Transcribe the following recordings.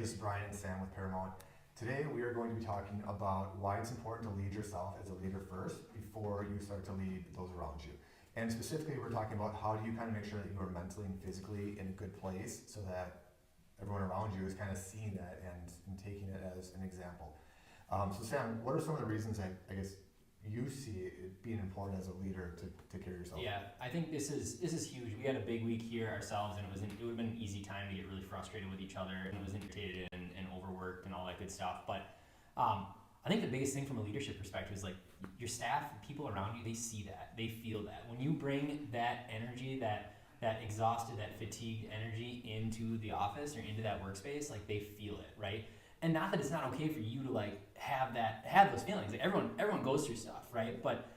this is Brian and Sam with Paramount. Today we are going to be talking about why it's important to lead yourself as a leader first before you start to lead those around you. And specifically, we're talking about how do you kind of make sure that you are mentally and physically in a good place so that everyone around you is kind of seeing that and taking it as an example. So Sam, what are some of the reasons that I guess you see it being important as a leader to take care of yourself? Yeah, I think this is huge. We had a big week here ourselves, and it would have been an easy time to get really frustrated with each other, and it was irritated and overworked and all that good stuff. But I think the biggest thing from a leadership perspective is like your staff, people around you, they see that, they feel that. When you bring that energy, that exhausted, that fatigued energy into the office or into that workspace, like they feel it, right? And not that it's not okay for you to like have those feelings. Like everyone goes through stuff, right? But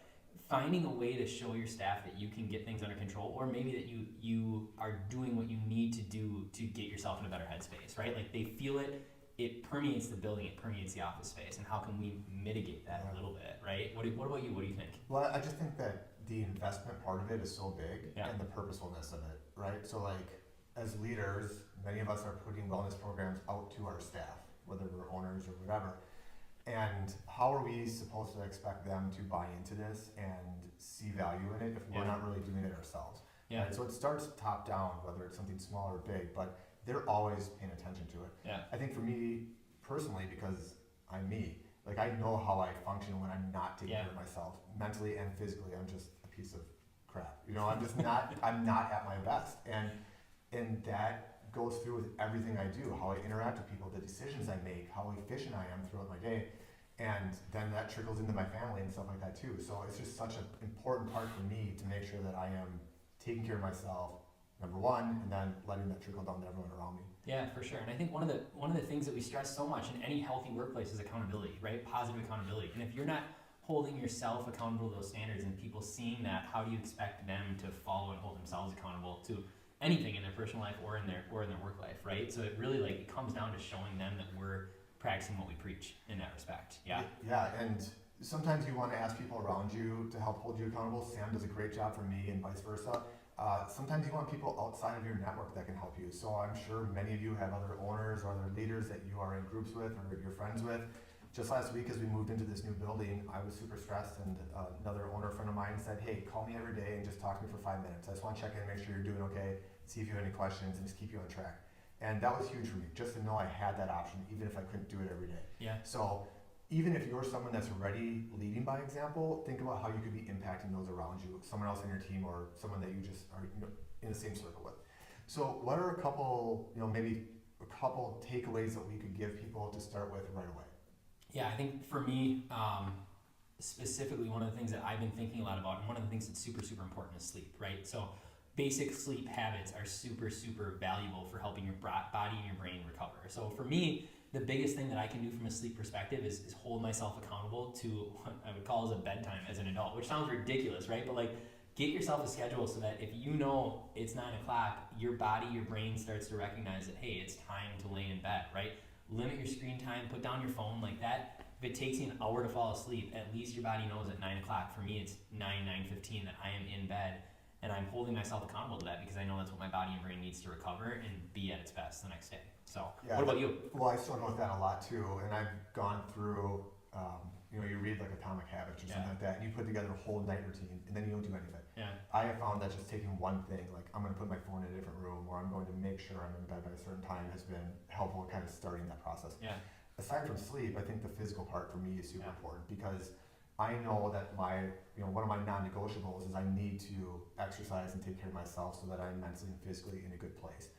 finding a way to show your staff that you can get things under control, or maybe that you are doing what you need to do to get yourself in a better headspace, right? Like they feel it, it permeates the building, it permeates the office space, and how can we mitigate that a little bit, right? What about you? What do you think? Well, I just think that the investment part of it is so big, and the purposefulness of it, right? So like as leaders, many of us are putting wellness programs out to our staff, whether we're owners or whatever. And how are we supposed to expect them to buy into this and see value in it if we're not really doing it ourselves? Yeah. Right? So it starts top down, whether it's something small or big, but they're always paying attention to it. Yeah. I think for me personally, because I'm me, like I know how I function when I'm not taking care of myself, mentally and physically. I'm just a piece of crap. You know, I'm just not. I'm not at my best, and that goes through with everything I do, how I interact with people, the decisions I make, how efficient I am throughout my day, and then that trickles into my family and stuff like that too. So it's just such an important part for me to make sure that I am taking care of myself, number one, and then letting that trickle down to everyone around me. Yeah, for sure. And I think one of the things that we stress so much in any healthy workplace is accountability, right? Positive accountability. And if you're not holding yourself accountable to those standards and people seeing that, how do you expect them to follow and hold themselves accountable to anything in their personal life or in their work life, right? So it really it comes down to showing them that we're practicing what we preach in that respect. Yeah. Yeah, and sometimes you want to ask people around you to help hold you accountable. Sam does a great job for me, and vice versa. Sometimes you want people outside of your network that can help you. So I'm sure many of you have other owners or other leaders that you are in groups with or you're friends with. Just last week, as we moved into this new building, I was super stressed, and another owner friend of mine said, "Hey, call me every day and just talk to me for 5 minutes. I just want to check in, make sure you're doing okay, see if you have any questions, and just keep you on track." And that was huge for me, just to know I had that option, even if I couldn't do it every day. Yeah. So even if you're someone that's already leading by example, think about how you could be impacting those around you, someone else on your team or someone that you just are in the same circle with. So what are a couple, maybe a couple takeaways that we could give people to start with right away? Yeah, I think for me, specifically, one of the things that I've been thinking a lot about, and one of the things that's super, super important is sleep, right? So basic sleep habits are super, super valuable for helping your body and your brain recover. So for me, the biggest thing that I can do from a sleep perspective is hold myself accountable to what I would call as a bedtime as an adult, which sounds ridiculous, right? But like, get yourself a schedule so that if you know it's 9 o'clock, your body, your brain starts to recognize that, hey, it's time to lay in bed, right? Limit your screen time, put down your phone like that. If it takes you an hour to fall asleep, at least your body knows at 9 o'clock. For me, it's 9:15 that I am in bed, and I'm holding myself accountable to that because I know that's what my body and brain needs to recover and be at its best the next day. So, what about you? Well, I struggle with that a lot too, and I've gone through, you read like Atomic Habits or something like that, and you put together a whole night routine, and then you don't do anything. Yeah. I have found that just taking one thing, like I'm going to put my phone in a different room, or I'm going to make sure I'm in bed by a certain time, has been helpful in kind of starting that process. Yeah. Aside from sleep, I think the physical part for me is super important because I know that one of my non-negotiables is I need to exercise and take care of myself so that I'm mentally and physically in a good place.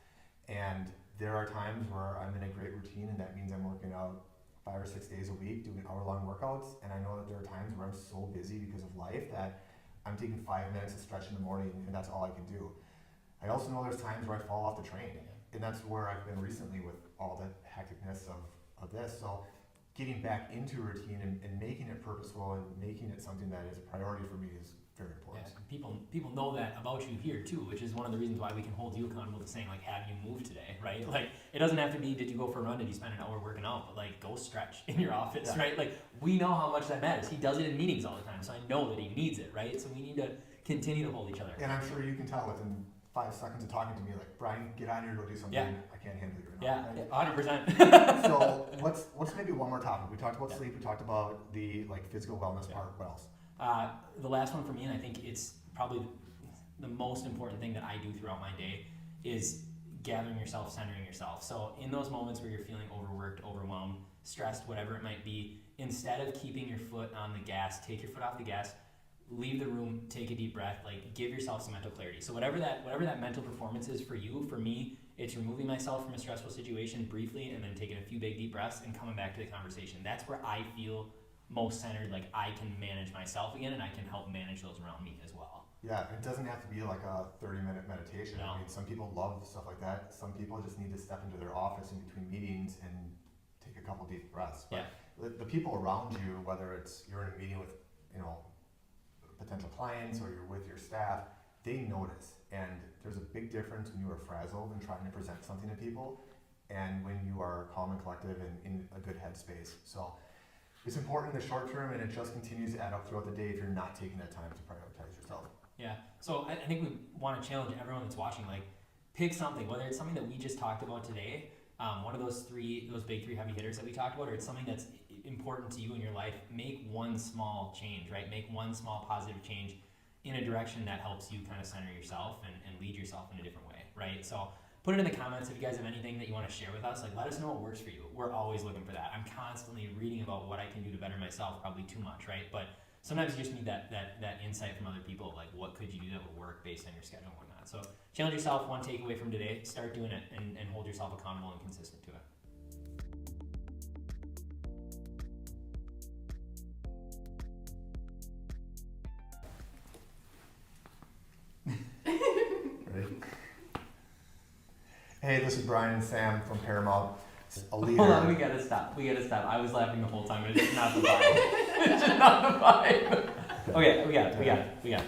And there are times where I'm in a great routine, and that means I'm working out 5 or 6 days a week, doing hour-long workouts. And I know that there are times where I'm so busy because of life that I'm taking 5 minutes to stretch in the morning, and that's all I can do. I also know there's times where I fall off the train, and that's where I've been recently with all the hecticness of this. So getting back into a routine and making it purposeful and making it something that is a priority for me is very important. Yeah, people know that about you here too, which is one of the reasons why we can hold you accountable to saying like, have you moved today, right? Like it doesn't have to be, did you go for a run, did you spend an hour working out, but like go stretch in your office, right? Like we know how much that matters. He does it in meetings all the time, so I know that he needs it, right? So we need to continue to hold each other. And I'm sure you can tell within 5 seconds of talking to me, like, Brian, get out of here, go do something. Yeah. I can't handle you right now. Yeah, 100%. So what's maybe one more topic? We talked about sleep. We talked about the like physical wellness part. What else? The last one for me, and I think it's probably the most important thing that I do throughout my day, is gathering yourself, centering yourself. So in those moments where you're feeling overworked, overwhelmed, stressed, whatever it might be, instead of keeping your foot on the gas, take your foot off the gas, leave the room, take a deep breath, like give yourself some mental clarity. So whatever that mental performance is for you, for me, it's removing myself from a stressful situation briefly and then taking a few big deep breaths and coming back to the conversation. That's where I feel most centered, like I can manage myself again and I can help manage those around me as well. Yeah, it doesn't have to be like a 30-minute meditation. No. I mean, some people love stuff like that. Some people just need to step into their office in between meetings and take a couple deep breaths. But the people around you, whether it's you're in a meeting with, potential clients or you're with your staff, they notice. And there's a big difference when you are frazzled and trying to present something to people and when you are calm and collective and in a good headspace. So it's important in the short term, and it just continues to add up throughout the day if you're not taking that time to prioritize yourself. Yeah. So I think we want to challenge everyone that's watching, like pick something, whether it's something that we just talked about today, one of those big three heavy hitters that we talked about, or it's something that's important to you in your life. Make one small change, right? Make one small positive change in a direction that helps you kind of center yourself and lead yourself in a different way, right? So put it in the comments if you guys have anything that you want to share with us. Like, let us know what works for you. We're always looking for that. I'm constantly reading about what I can do to better myself, probably too much, right? But sometimes you just need that insight from other people, like what could you do that would work based on your schedule and whatnot. So challenge yourself, one takeaway from today, start doing it and hold yourself accountable and consistent to it. Hey, this is Brian and Sam from Paramount. A leader. Hold on, we gotta stop. I was laughing the whole time. It's not the vibe. It's just not the vibe. Okay, we got it.